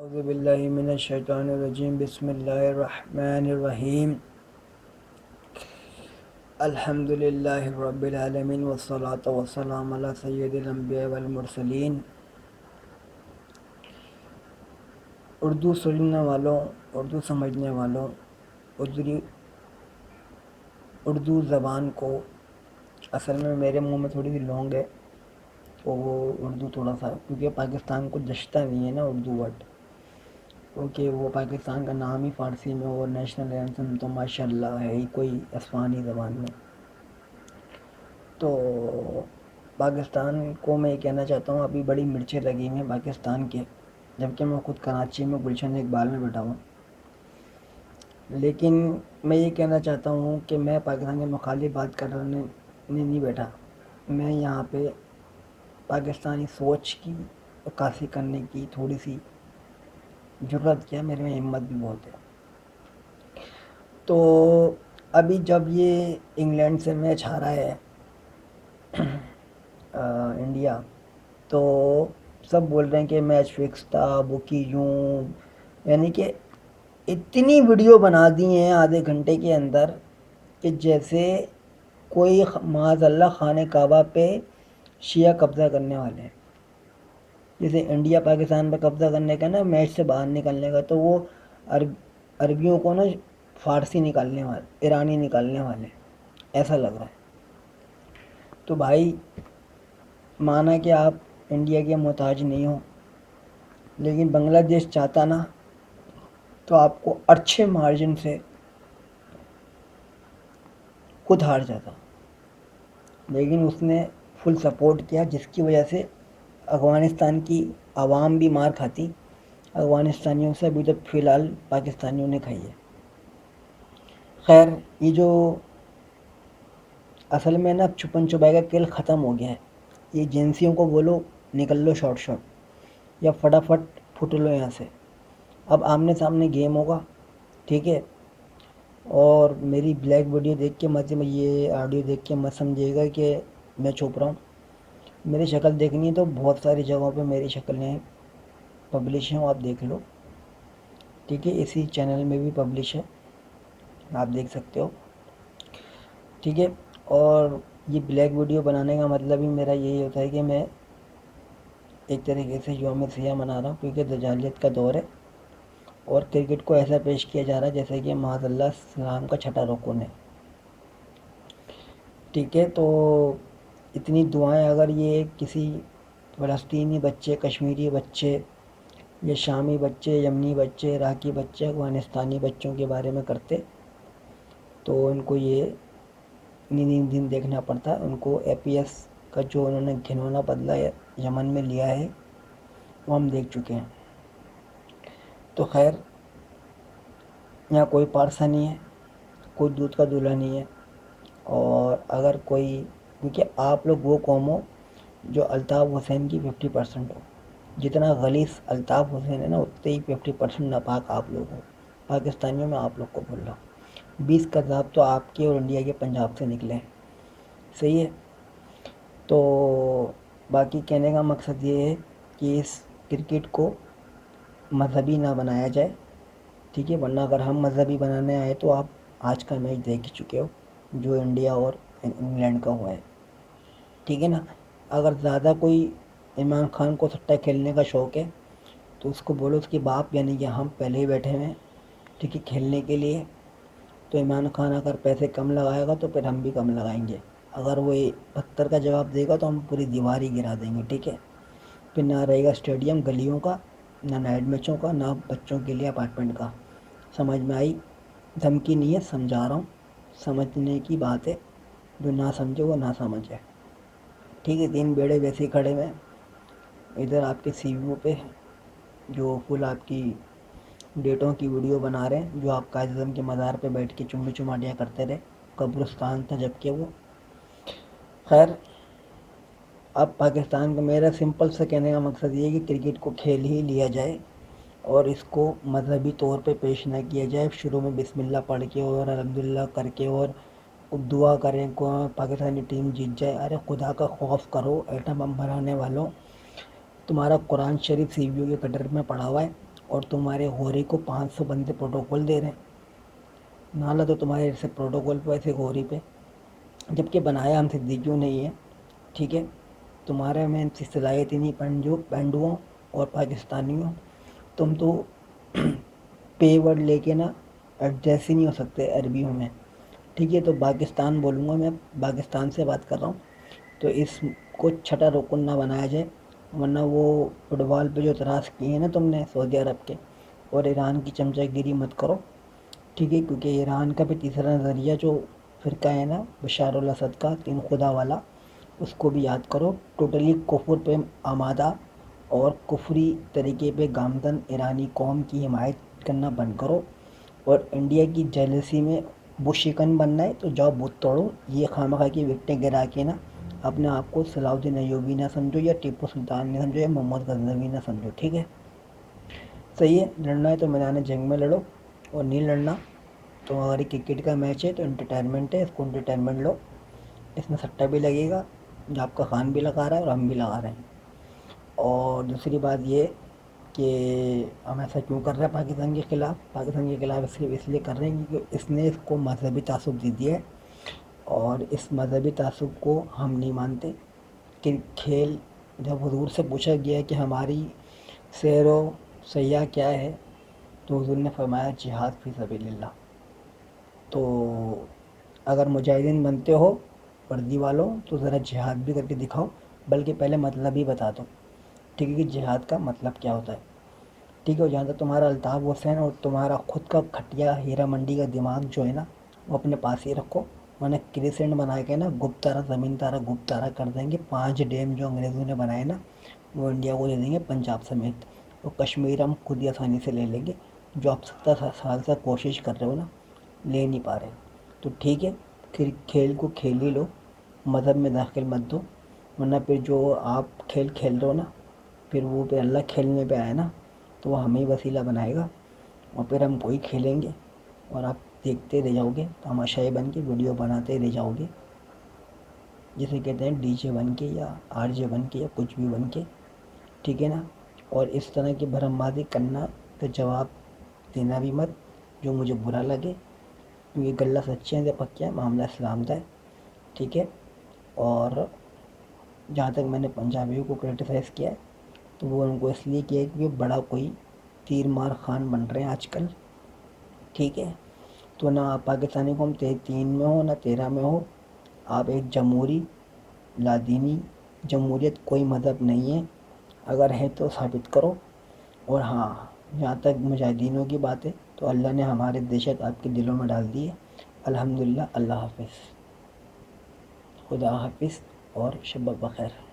اعوذ باللہ من الشیطان الرجیم بسم اللہ الرحمن الرحیم الحمد للہ رب العالمین والصلاة والسلام علی سید الانبیاء والمرسلین۔ اردو سننے والوں، اردو سمجھنے والوں، اردو زبان کو اصل میں میرے منہ میں تھوڑی سی لونگ ہے تو وہ اردو تھوڑا سا، کیونکہ پاکستان کو جچتا نہیں ہے نا اردو ورڈ، کیونکہ وہ پاکستان کا نام ہی فارسی میں اور نیشنل اینتھم تو ماشاء اللہ ہے ہی کوئی اسپانی زبان میں۔ تو پاکستان کو میں یہ کہنا چاہتا ہوں، ابھی بڑی مرچیں لگی ہیں پاکستان کے، جبکہ میں خود کراچی میں گلشن اقبال میں بیٹھا ہوں، لیکن میں یہ کہنا چاہتا ہوں کہ میں پاکستان کے مخالف بات کرنے نہیں بیٹھا، میں یہاں پہ پاکستانی سوچ کی عکاسی کرنے کی تھوڑی سی جرت کیا، میرے میں ہمت بھی بہت ہے۔ تو ابھی جب یہ انگلینڈ سے میچ ہارا ہے انڈیا، تو سب بول رہے ہیں کہ میچ فکس تھا، بکی یوں، یعنی کہ اتنی ویڈیو بنا دی ہیں آدھے گھنٹے کے اندر کہ جیسے کوئی معاذ اللہ خانہ کعبہ پہ شیعہ قبضہ کرنے والے ہیں، جیسے انڈیا پاکستان پہ قبضہ کرنے کا نا، میچ سے باہر نکلنے کا، تو وہ عربیوں کو نا فارسی نکالنے والے، ایرانی نکالنے والے، ایسا لگ رہا ہے۔ تو بھائی، مانا کہ آپ انڈیا کے محتاج نہیں ہو، لیکن بنگلہ دیش چاہتا نا تو آپ کو اچھے مارجن سے خود ہار جاتا، لیکن اس نے فل سپورٹ کیا، جس کی وجہ سے افغانستان کی عوام بھی مار کھاتی، افغانستانیوں سے ابھی تک فی الحال پاکستانیوں نے کھائی ہے۔ خیر، یہ جو اصل میں نا چھپن چھپائی کا کھیل ختم ہو گیا ہے، یہ ایجنسیوں کو بولو نکل لو شارٹ یا فٹافٹ پھٹ لو یہاں سے، اب آمنے سامنے گیم ہوگا، ٹھیک ہے؟ اور میری بلیک ویڈیو دیکھ کے مت، یہ آڈیو دیکھ کے مت سمجھے گا کہ میں چھپ رہا ہوں، میری شکل دیکھنی ہے تو بہت ساری جگہوں پہ میری شکلیں پبلش ہیں، آپ دیکھ لو، ٹھیک ہے؟ اسی چینل میں بھی پبلش ہے، آپ دیکھ سکتے ہو، ٹھیک ہے؟ اور یہ بلیک ویڈیو بنانے کا مطلب ہی میرا یہی ہوتا ہے کہ میں ایک طریقے سے یوم سیاہ منا رہا ہوں، کیونکہ دجالیت کا دور ہے اور کرکٹ کو ایسا پیش کیا جا رہا ہے جیسے کہ معاذ اللہ اسلام کا چھٹا رکن ہے، ٹھیک ہے؟ تو اتنی دعائیں اگر یہ کسی فلسطینی بچے، کشمیری بچے، یا شامی بچے، یمنی بچے، عراقی بچے، افغانستانی بچوں کے بارے میں کرتے تو ان کو یہ نیم دن دیکھنا پڑتا، ان کو اے پی ایس کا جو انہوں نے گھنونا بدلہ یمن میں لیا ہے وہ ہم دیکھ چکے ہیں۔ تو خیر، یہاں کوئی پارسا نہیں ہے، کوئی دودھ کا دلہا نہیں ہے، اور اگر کوئی، کیونکہ آپ لوگ وہ قوم ہو جو الطاف حسین کی 50% ہو، جتنا غلیظ الطاف حسین ہے نا، اتنے ہی 50% ناپاک آپ لوگ ہو، پاکستانیوں میں آپ لوگ کو بول رہا ہوں، 20 کذاب تو آپ کے اور انڈیا کے پنجاب سے نکلے ہیں، صحیح ہے؟ تو باقی کہنے کا مقصد یہ ہے کہ اس کرکٹ کو مذہبی نہ بنایا جائے، ٹھیک ہے؟ ورنہ اگر ہم مذہبی بنانے آئے تو آپ آج کا میچ دیکھ چکے ہو جو انڈیا اور انگلینڈ کا ہوا ہے، ٹھیک ہے نا؟ اگر زیادہ کوئی عمران خان کو سٹہ کھیلنے کا شوق ہے تو اس کو بولو اس کے باپ یعنی کہ ہم پہلے ہی بیٹھے ہوئے ہیں، ٹھیک ہے، کھیلنے کے لیے، تو عمران خان اگر پیسے کم لگائے گا تو پھر ہم بھی کم لگائیں گے، اگر وہ 72 کا جواب دے گا تو ہم پوری دیوار ہی گرا دیں گے، ٹھیک ہے؟ پھر نہ رہے گا اسٹیڈیم گلیوں کا، نہ نائٹ میچوں کا، نہ بچوں کے لیے اپارٹمنٹ کا۔ سمجھ میں آئی؟ دھمکی نہیں ہے، سمجھا رہا ہوں، سمجھنے کی بات ہے، جو نہ سمجھے وہ نہ سمجھے، ٹھیک ہے؟ 3 بیڑے ویسے ہی کھڑے ہوئے، ادھر آپ کے سی ویو پہ جو فل آپ کی ڈیٹوں کی ویڈیو بنا رہے ہیں، جو آپ قائد اعظم کے مزار پہ بیٹھ کے چمڑی چماٹیاں کرتے رہے، قبرستان تھا جب کہ وہ۔ خیر، اب پاکستان کا میرا سمپل سے کہنے کا مقصد یہ ہے کہ کرکٹ کو کھیل ہی لیا جائے اور اس کو مذہبی طور پہ پیش نہ کیا جائے، شروع میں بسم اللہ پڑھ کے اور الحمدللہ کر کے اور دعا کریں کو پاکستانی ٹیم جیت جائے۔ ارے خدا کا خوف کرو ایٹم بم بنانے والوں، تمہارا قرآن شریف سی ویو کے کٹر میں پڑا ہوا ہے، اور تمہارے غوری کو 500 بندے پروٹوکول دے رہے ہیں، نالا تو تمہارے سے پروٹوکول پہ ایسے غوری پہ، جبکہ بنایا ہم صدیقیوں نے ہی ہے، ٹھیک ہے؟ تمہارے میں صلاحیت ہی نہیں پینڈوؤں اور پاکستانیوں، تم تو پے ورڈ لے کے نا ایڈجسٹ ہی نہیں ہو سکتے عربیوں میں، ٹھیک ہے؟ تو پاکستان بولوں گا میں، پاکستان سے بات کر رہا ہوں، تو اس کو چھٹا رکن نہ بنایا جائے، ورنہ وہ فٹ بال پہ جو اعتراض کیے ہیں نا تم نے سعودی عرب کے اور ایران کی چمچہ گیری مت کرو، ٹھیک ہے؟ کیونکہ ایران کا بھی تیسرا نظریہ جو فرقہ ہے نا بشار الاسد کا تین خدا والا، اس کو بھی یاد کرو، ٹوٹلی کفر پہ آمادہ اور کفری طریقے پہ گامزن ایرانی قوم کی حمایت کرنا بند کرو، اور انڈیا کی جیلسی میں بشکن بننا ہے تو جاؤ بت توڑو، یہ خواہ کی وکٹیں گرا کے نا اپنے آپ کو صلاح الدین ایوبی نہ سمجھو یا ٹیپو سلطان نہ سمجھو یا محمد غزنوی نہ سمجھو، ٹھیک ہے؟ صحیح ہے، لڑنا ہے تو میدان جنگ میں لڑو، اور نہیں لڑنا تو ہماری کرکٹ کا میچ ہے تو انٹرٹینمنٹ ہے، اس کو انٹرٹینمنٹ لو، اس میں سٹا بھی لگے گا، جو آپ کا خان بھی لگا رہا ہے اور ہم بھی لگا رہے ہیں۔ اور دوسری بات یہ کہ ہم ایسا کیوں کر رہے ہیں پاکستان کے خلاف، پاکستان کے خلاف صرف اس لیے کر رہے ہیں کیونکہ اس نے اس کو مذہبی تعصب دے دیا ہے، اور اس مذہبی تعصب کو ہم نہیں مانتے کہ کھیل، جب حضور سے پوچھا گیا کہ ہماری سیر و سیاح کیا ہے تو حضور نے فرمایا جہاد فی سبیل اللہ۔ تو اگر مجاہدین بنتے ہو وردی والوں تو ذرا جہاد بھی کر کے دکھاؤ، بلکہ پہلے مطلب ہی بتا دو، ٹھیک ہے؟ کہ جہاد کا مطلب کیا ہوتا ہے، ٹھیک ہے؟ جہاں تک تمہارا الطاف حسین اور تمہارا خود کا کھٹیا ہیرا منڈی کا دماغ جو ہے نا وہ اپنے پاس ہی رکھو، ورنہ کریسنٹ بنا کے نا گپتارا زمین تارا گپتارا کر دیں گے، 5 ڈیم جو انگریزوں نے بنائے نا وہ انڈیا کو دے دیں گے پنجاب سمیت، اور کشمیر ہم خود ہی آسانی سے لے لیں گے، جو آپ 70 سال سے کوشش کر رہے ہو نا لے نہیں پا رہے، تو ٹھیک ہے؟ پھر کھیل کو کھیل ہی لو، مذہب میں داخل مت دو، ورنہ پھر جو آپ کھیل کھیل رہے ہو نا پھر وہ پہ اللہ کھیلنے پہ آیا نا تو وہ ہمیں وسیلہ بنائے گا، اور پھر ہم وہی کھیلیں گے، اور آپ دیکھتے رہ جاؤ گے تماشائی بن کے، ویڈیو بناتے رہ جاؤ گے، جسے کہتے ہیں ڈی جے بن کے یا آر جے بن کے یا کچھ بھی بن کے، ٹھیک ہے نا؟ اور اس طرح کی بھرم بازی کرنا کا جواب دینا بھی مت جو مجھے برا لگے، کیونکہ گلہ سچے ہیں سے پکے ہیں، معاملہ اسلام کا ہے، ٹھیک ہے؟ اور جہاں تک میں نے پنجابیوں کو کرٹیسائز کیا ہے تو وہ ان کو اس لیے کیا ہے کیونکہ بڑا کوئی تیر مار خان بن رہے ہیں آج کل، ٹھیک ہے؟ تو نہ آپ پاکستانی قوم 3 میں ہو نہ 13 میں ہو، آپ ایک جمہوری لادینی جمہوریت کوئی مذہب نہیں ہے، اگر ہے تو ثابت کرو، اور ہاں جہاں تک مجاہدینوں کی بات ہے تو اللہ نے ہمارے دہشت آپ کے دلوں میں ڈال دی ہے، الحمدللہ، اللہ حافظ، خدا حافظ اور شب بخیر۔